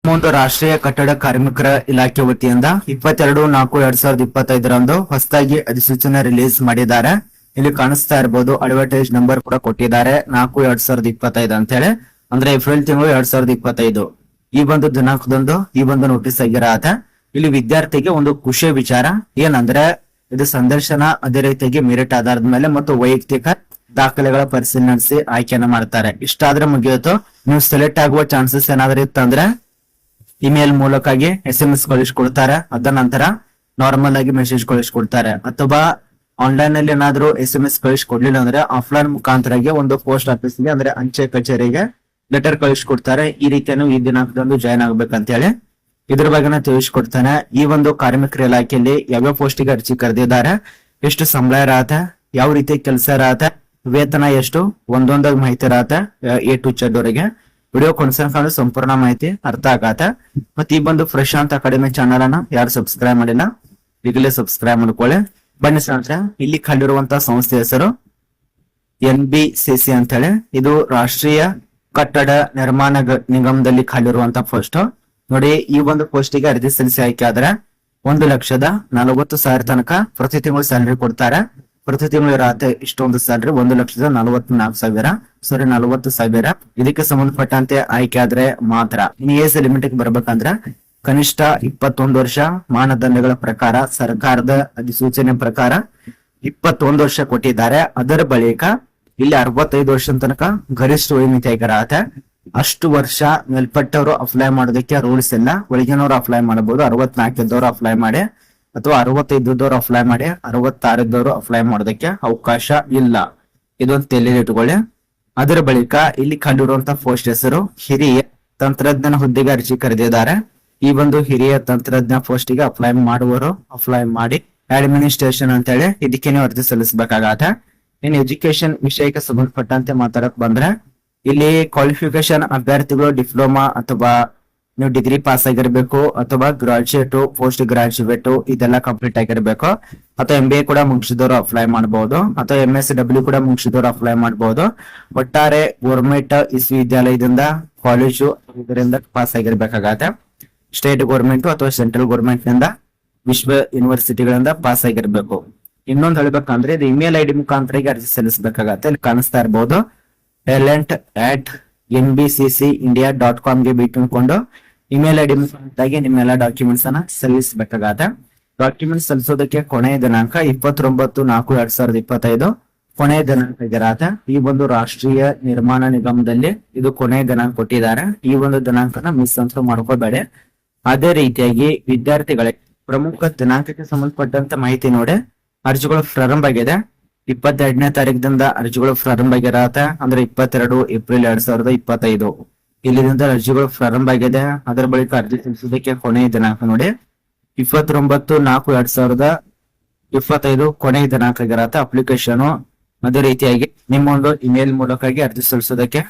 ಒಂದು ರಾಷ್ಟ್ರೀಯ ಕಟ್ಟಡ ಕಾರ್ಮಿಕರ ಇಲಾಖೆ ವತಿಯಿಂದ 22/4/2025 ಹೊಸದಾಗಿ ಅಧಿಸೂಚನೆ ರಿಲೀಸ್ ಮಾಡಿದ್ದಾರೆ. ಇಲ್ಲಿ ಕಾಣಿಸ್ತಾ ಇರಬಹುದು ಅಡ್ವರ್ಟೈಸ್ ನಂಬರ್ ಕೂಡ ಕೊಟ್ಟಿದ್ದಾರೆ 4/2025 ಅಂತ ಹೇಳಿ, ಅಂದ್ರೆ ಏಪ್ರಿಲ್ ತಿಂಗಳು 2025 ಈ ಒಂದು ದಿನಾಂಕದಂದು ಈ ಒಂದು ನೋಟಿಸ್ ಆಗಿರತ್ತೆ. ಇಲ್ಲಿ ವಿದ್ಯಾರ್ಥಿಗೆ ಒಂದು ಖುಷಿಯ ವಿಚಾರ ಏನಂದ್ರೆ ಇದು ಸಂದರ್ಶನ ಅದೇ ರೀತಿಯಾಗಿ ಮೆರಿಟ್ ಆಧಾರದ ಮೇಲೆ ಮತ್ತು ವೈಯಕ್ತಿಕ ದಾಖಲೆಗಳ ಪರಿಶೀಲನೆ ನಡೆಸಿ ಆಯ್ಕೆಯನ್ನ ಮಾಡ್ತಾರೆ. ಇಷ್ಟಾದ್ರೆ ಮುಗಿಯಿತು. ನೀವು ಸೆಲೆಕ್ಟ್ ಆಗುವ ಚಾನ್ಸಸ್ ಏನಾದ್ರೂ ಇತ್ತಂದ್ರೆ ಇಮೇಲ್ ಮೂಲಕವಾಗಿ SMS ಕಳಿಸ್ಕೊಡ್ತಾರೆ. ಅದ ನಂತರ ನಾರ್ಮಲ್ ಆಗಿ ಮೆಸೇಜ್ ಕಳಿಸ್ಕೊಡ್ತಾರೆ. ಅಥವಾ ಆನ್ಲೈನ್ ಅಲ್ಲಿ ಏನಾದ್ರು SMS ಕಳಿಸ್ಕೊಡ್ಲಿಲ್ಲ ಅಂದ್ರೆ ಆಫ್ಲೈನ್ ಮುಖಾಂತರಗೆ ಒಂದು ಪೋಸ್ಟ್ ಆಫೀಸ್ಗೆ ಅಂದ್ರೆ ಅಂಚೆ ಕಚೇರಿಗೆ ಲೆಟರ್ ಕಳಿಸ್ಕೊಡ್ತಾರೆ. ಈ ರೀತಿಯನ್ನು ಈ ದಿನಾಂಕದಂದು ಜಾಯ್ನ್ ಆಗ್ಬೇಕಂತ ಹೇಳಿ ಇದ್ರ ಬಗ್ಗೆ ತಿಳಿಸ್ಕೊಡ್ತಾನೆ. ಈ ಒಂದು ಕಾರ್ಮಿಕರ ಇಲಾಖೆಯಲ್ಲಿ ಯಾವ್ಯಾವ ಪೋಸ್ಟಿಗೆ ಅರ್ಜಿ ಕರೆದಿದ್ದಾರೆ, ಎಷ್ಟು ಸಂಬಳ ಇರತ್ತೆ, ಯಾವ ರೀತಿ ಕೆಲಸ ಇರತ್ತೆ, ವೇತನ ಎಷ್ಟು, ಒಂದೊಂದಾಗಿ ಮಾಹಿತಿ ಇರತ್ತೆ A to Z ವರೆಗೆ. ವಿಡಿಯೋ ಕೊನೆತನಕ ಸಂಪೂರ್ಣ ಮಾಹಿತಿ ಅರ್ಥ ಆಗತ್ತೆ. ಮತ್ತೆ ಈ ಒಂದು ಪ್ರಶಾಂತ್ ಅಕಾಡೆಮಿ ಚಾನಲ್ ಅನ್ನ ಯಾರು ಸಬ್ಸ್ಕ್ರೈಬ್ ಮಾಡಿಲ್ಲ ಈಗಲೇ ಸಬ್ಸ್ಕ್ರೈಬ್ ಮಾಡ್ಕೊಳ್ಳಿ. ಬನ್ನಿ ಸ್ನೇಹಿತರೆ, ಇಲ್ಲಿ ಕಂಡಿರುವಂತಹ ಸಂಸ್ಥೆ ಹೆಸರು NBCC ಅಂತ ಹೇಳಿ. ಇದು ರಾಷ್ಟ್ರೀಯ ಕಟ್ಟಡ ನಿರ್ಮಾಣ ನಿಗಮದಲ್ಲಿ ಖಾಲಿರುವಂತಹ ಪೋಸ್ಟ್ ನೋಡಿ. ಈ ಒಂದು ಪೋಸ್ಟಿಗೆ ಅರ್ಜಿ ಸಲ್ಲಿಸಿ ಆಯ್ಕೆ ಆದ್ರೆ 1,40,000 ತನಕ ಪ್ರತಿ ತಿಂಗಳು ಸ್ಯಾಲರಿ ಕೊಡ್ತಾರೆ. ಪ್ರತಿ ತಿಂಗಳು ಇರತ್ತೆ ಇಷ್ಟೊಂದು ಸ್ಯಾಲರಿ 1,44,000 ಇದಕ್ಕೆ ಸಂಬಂಧಪಟ್ಟಂತೆ ಆಯ್ಕೆ ಆದ್ರೆ ಮಾತ್ರ. ಇನ್ನು ಏಜ್ ಲಿಮಿಟ್ ಬರ್ಬೇಕಂದ್ರೆ ಕನಿಷ್ಠ 21 ವರ್ಷ, ಮಾನದಂಡಗಳ ಪ್ರಕಾರ ಸರ್ಕಾರದ ಅಧಿಸೂಚನೆ ಪ್ರಕಾರ 21 ವರ್ಷ ಕೊಟ್ಟಿದ್ದಾರೆ. ಅದರ ಬಳಿಕ ಇಲ್ಲಿ 65 ವರ್ಷ ತನಕ ಗರಿಷ್ಠ ವಯೋಮಿತಿ ಆಗಿರತ್ತೆ. ಅಷ್ಟು ವರ್ಷ ಮೇಲ್ಪಟ್ಟವರು ಅಪ್ಲೈ ಮಾಡೋದಕ್ಕೆ ರೂಲ್ಸ್ ಇಲ್ಲ. ಒಳಗಿನವರು ಅಪ್ಲೈ ಮಾಡಬಹುದು. 64 ಇದ್ದವರು ಅಪ್ಲೈ ಮಾಡಿ ಅಥವಾ 65 ಇದ್ದವರು ಅಪ್ಲೈ ಮಾಡಿ, 66 ಇದ್ದವರು ಅಪ್ಲೈ ಮಾಡೋದಕ್ಕೆ ಅವಕಾಶ ಇಲ್ಲ. ಇದೊಂದು ತಲೆಯಲ್ಲಿ ಇಟ್ಕೊಳ್ಳಿ. ಅದರ ಬಳಿಕ ಇಲ್ಲಿ ಕಂಡಿರುವಂತಹ ಪೋಸ್ಟ್ ಹೆಸರು ಹಿರಿಯ ತಂತ್ರಜ್ಞಾನ ಹುದ್ದೆಗೆ ಅರ್ಜಿ ಕರೆದಿದ್ದಾರೆ. ಈ ಒಂದು ಹಿರಿಯ ತಂತ್ರಜ್ಞ ಪೋಸ್ಟಿಗೆ ಅಪ್ಲೈ ಮಾಡುವವರು ಅಪ್ಲೈ ಮಾಡಿ ಅಡ್ಮಿನಿಸ್ಟ್ರೇಷನ್ ಅಂತ ಹೇಳಿ ಇದಕ್ಕೆ ನೀವು ಅರ್ಜಿ ಸಲ್ಲಿಸಬೇಕಾಗತ್ತೆ. ಇನ್ ಎಜುಕೇಶನ್ ವಿಷಯಕ್ಕೆ ಸಂಬಂಧಪಟ್ಟಂತೆ ಮಾತಾಡಕ್ ಬಂದ್ರೆ ಇಲ್ಲಿ ಕ್ವಾಲಿಫಿಕೇಶನ್ ಅಭ್ಯರ್ಥಿಗಳು ಡಿಪ್ಲೊಮಾ ಅಥವಾ ನೀವು ಡಿಗ್ರಿ ಪಾಸ್ ಆಗಿರ್ಬೇಕು, ಅಥವಾ ಗ್ರಾಜುಯೇಟ್, ಪೋಸ್ಟ್ ಗ್ರಾಜುಯೇಟ್ ಇದೆಲ್ಲ ಕಂಪ್ಲೀಟ್ ಆಗಿರ್ಬೇಕು, ಅಥವಾ MBA ಕೂಡ ಮುಗಿಸಿದವರು ಅಪ್ಲೈ ಮಾಡಬಹುದು, ಅಥವಾ MSW ಕೂಡ ಮುಗಿಸಿದವರು ಅಪ್ಲೈ ಮಾಡಬಹುದು. ಒಟ್ಟಾರೆ ಗೌರ್ಮೆಂಟ್ ವಿಶ್ವವಿದ್ಯಾಲಯದಿಂದ ಕಾಲೇಜು ಇದರಿಂದ ಪಾಸ್ ಆಗಿರ್ಬೇಕಾಗತ್ತೆ. ಸ್ಟೇಟ್ ಗೌರ್ಮೆಂಟ್ ಅಥವಾ ಸೆಂಟ್ರಲ್ ಗೌರ್ಮೆಂಟ್ ನಿಂದ ವಿಶ್ವ ಯೂನಿವರ್ಸಿಟಿಗಳಿಂದ ಪಾಸ್ ಆಗಿರ್ಬೇಕು. ಇನ್ನೊಂದು ಹೇಳ್ಬೇಕಂದ್ರೆ ಇದು ಇಮೇಲ್ ID ಮುಖಾಂತರ ಅರ್ಜಿ ಸಲ್ಲಿಸಬೇಕಾಗತ್ತೆ. ಇಲ್ಲಿ ಕಾಣಿಸ್ತಾ ಇರಬಹುದು talent@nbccindia.com ಗೆ ಭೇಟಿ ನೀಡಿಕೊಂಡು ಇಮೇಲ್ ID ಮುಖಾಂತರ ನಿಮ್ಮೆಲ್ಲ ಡಾಕ್ಯುಮೆಂಟ್ಸ್ ಅನ್ನ ಸಲ್ಲಿಸಬೇಕಾಗತ್ತೆ. ಡಾಕ್ಯುಮೆಂಟ್ಸ್ ಸಲ್ಲಿಸೋದಕ್ಕೆ ಕೊನೆಯ ದಿನಾಂಕ 29/4/2025 ಕೊನೆಯ ದಿನಾಂಕ ಇರತ್ತೆ. ಈ ಒಂದು ರಾಷ್ಟ್ರೀಯ ನಿರ್ಮಾಣ ನಿಗಮದಲ್ಲಿ ಇದು ಕೊನೆಯ ದಿನಾಂಕ ಕೊಟ್ಟಿದ್ದಾರೆ. ಈ ಒಂದು ದಿನಾಂಕನ ಮಿಸ್ ಅಂತ ಮಾಡ್ಕೋಬೇಡಿ. ಅದೇ ರೀತಿಯಾಗಿ ವಿದ್ಯಾರ್ಥಿಗಳಿಗೆ ಪ್ರಮುಖ ದಿನಾಂಕಕ್ಕೆ ಸಂಬಂಧಪಟ್ಟಂತ ಮಾಹಿತಿ ನೋಡಿ. ಅರ್ಜಿಗಳು ಪ್ರಾರಂಭ ಆಗಿದೆ 22ನೇ ತಾರೀಕಿನಿಂದ ಅರ್ಜಿಗಳು ಪ್ರಾರಂಭ ಆಗಿರತ್ತೆ. ಅಂದ್ರೆ 22 ಏಪ್ರಿಲ್ 2025 ಇಲ್ಲಿಂದ ಅರ್ಜಿಗಳು ಪ್ರಾರಂಭ ಆಗಿದೆ. ಅದರ ಬಳಿಕ ಅರ್ಜಿ ಸಲ್ಲಿಸೋದಕ್ಕೆ ಕೊನೆಯ ದಿನಾಂಕ ನೋಡಿ 29/4/2025 ಕೊನೆಯ ದಿನಾಂಕ ಆಗಿರತ್ತೆ. ಅಪ್ಲಿಕೇಶನ್ ಅದೇ ರೀತಿಯಾಗಿ ನಿಮ್ಮ ಒಂದು ಇಮೇಲ್ ಮೂಲಕವಾಗಿ ಅರ್ಜಿ ಸಲ್ಲಿಸೋದಕ್ಕೆ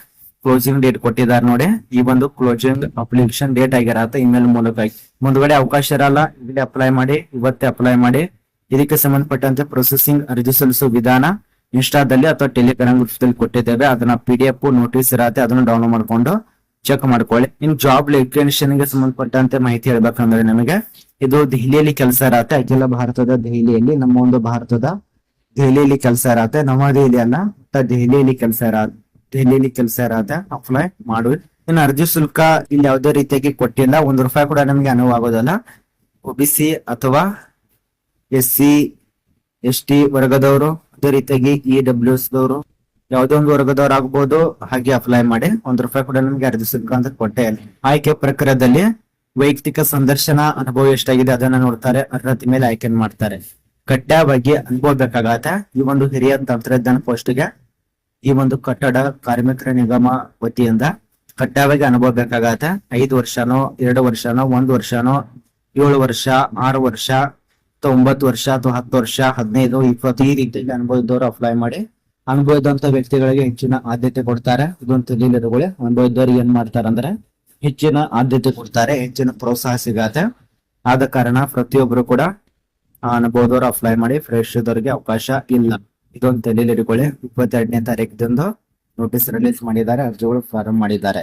ಕ್ಲೋಸಿಂಗ್ ಡೇಟ್ ಕೊಟ್ಟಿದ್ದಾರೆ ನೋಡಿ. ಈ ಒಂದು ಕ್ಲೋಸಿಂಗ್ ಅಪ್ಲಿಕೇಶನ್ ಡೇಟ್ ಆಗಿರತ್ತೆ ಇಮೇಲ್ ಮೂಲಕವಾಗಿ. ಮುಂದ್ಗಡೆ ಅವಕಾಶ ಇರಲ್ಲ. ಇಲ್ಲಿ ಅಪ್ಲೈ ಮಾಡಿ, ಇವತ್ತೇ ಅಪ್ಲೈ ಮಾಡಿ. ಇದಕ್ಕೆ ಸಂಬಂಧಪಟ್ಟಂತೆ ಪ್ರೊಸೆಸಿಂಗ್ ಅರ್ಜಿ ಸಲ್ಲಿಸುವ ವಿಧಾನ ಇನ್ಸ್ಟಾದಲ್ಲಿ ಅಥವಾ ಟೆಲಿಗ್ರಾಮ್ ಗ್ರೂಪ್ದಲ್ಲಿ ಕೊಟ್ಟಿದ್ದೇವೆ. ಅದನ್ನ PDF ನೋಟಿಸ್ ಇರತ್ತೆ, ಅದನ್ನು ಡೌನ್ಲೋಡ್ ಮಾಡ್ಕೊಂಡು ಚೆಕ್ ಮಾಡ್ಕೊಳ್ಳಿ. ಇನ್ ಜಾಬ್ ಲೊಕೇಶನ್ ಗೆ ಸಂಬಂಧಪಟ್ಟಂತೆ ಮಾಹಿತಿ ಹೇಳ್ಬೇಕಂದ್ರೆ ನಿಮಗೆ ಇದು ದೆಹಲಿಯಲ್ಲಿ ಕೆಲಸ ಇರತ್ತೆ. ಅಖಿಲ ಭಾರತದ ದೆಹಲಿಯಲ್ಲಿ, ನಮ್ಮ ಒಂದು ಭಾರತದ ದೆಹಲಿಯಲ್ಲಿ ಕೆಲಸ ಇರತ್ತೆ. ನವದೆಹಲಿ ಅಲ್ಲ, ದೆಹಲಿಯಲ್ಲಿ ಕೆಲಸ ಇರತ್ತೆ. ಅಪ್ಲೈ ಮಾಡುವ. ಇನ್ನು ಅರ್ಜಿ ಶುಲ್ಕ ಇಲ್ಲಿ ಯಾವುದೇ ರೀತಿಯಾಗಿ ಕೊಟ್ಟಿಲ್ಲ. ₹1 ಕೂಡ ನಮಗೆ ಅನುವು ಆಗೋದಲ್ಲ. OBC ಅಥವಾ SC ST ವರ್ಗದವರು, ಅದೇ ರೀತಿಯಾಗಿ EWS ದವರು, ಯಾವುದೋ ಒಂದು ವರ್ಗದವ್ರು ಆಗ್ಬಹುದು. ಹಾಗೆ ಅಪ್ಲೈ ಮಾಡಿ. ₹1 ಕೂಡ ನಮಗೆ ಅರ್ಜಿ ಶುಲ್ಕ ಅಂತ ಕೊಟ್ಟೆ. ಆಯ್ಕೆ ಪ್ರಕ್ರಿಯೆಯಲ್ಲಿ ವೈಯಕ್ತಿಕ ಸಂದರ್ಶನ ಅನುಭವ ಎಷ್ಟಾಗಿದೆ ಅದನ್ನ ನೋಡ್ತಾರೆ. ಅರ್ಹತೆ ಮೇಲೆ ಆಯ್ಕೆ ಮಾಡ್ತಾರೆ. ಕಡ್ಡಾಯವಾಗಿ ಅನುಭವ ಬೇಕಾಗತ್ತೆ. ಈ ಒಂದು ಹಿರಿಯ ತಂತ್ರಜ್ಞಾನ ಪೋಸ್ಟ್ಗೆ ಈ ಒಂದು ಕಟ್ಟಡ ಕಾರ್ಮಿಕರ ನಿಗಮ ವತಿಯಿಂದ ಕಡ್ಡಾಯವಾಗಿ ಅನುಭವ ಬೇಕಾಗತ್ತೆ. 5 ವರ್ಷನೋ, 2 ವರ್ಷನೋ, 1 ವರ್ಷನೋ, 7 ವರ್ಷ, 6 ವರ್ಷ, 9 ವರ್ಷ ಅಥವಾ 10 ವರ್ಷ, 15, 20 ಈ ರೀತಿಯಲ್ಲಿ ಅನುಭವ ಇದ್ದವರು ಅಪ್ಲೈ ಮಾಡಿ. ಅನುಭವ ಇದ್ದಂತ ವ್ಯಕ್ತಿಗಳಿಗೆ ಹೆಚ್ಚಿನ ಆದ್ಯತೆ ಕೊಡ್ತಾರೆ. ಇದೊಂದು ತಿಳಿಲಿರುಗಳು. ಅನುಭವ ಇದ್ದವ್ರಿಗೆ ಏನ್ ಮಾಡ್ತಾರೆ ಅಂದ್ರೆ ಹೆಚ್ಚಿನ ಆದ್ಯತೆ ಕೊಡ್ತಾರೆ, ಹೆಚ್ಚಿನ ಪ್ರೋತ್ಸಾಹ ಸಿಗತ್ತೆ. ಆದ ಕಾರಣ ಪ್ರತಿಯೊಬ್ಬರು ಕೂಡ ಅನುಭವದವರು ಅಪ್ಲೈ ಮಾಡಿ. ಫ್ರೆಶ್ ಇದ್ದವರಿಗೆ ಅವಕಾಶ ಇಲ್ಲ. ಇದೊಂದು ತಿಳಿಲಿರುಗಳು. 22ನೇ ತಾರೀಕಿದಂದು ನೋಟಿಸ್ ರಿಲೀಸ್ ಮಾಡಿದ್ದಾರೆ. ಅರ್ಜಿಗಳು ಪ್ರಾರಂಭ ಮಾಡಿದ್ದಾರೆ.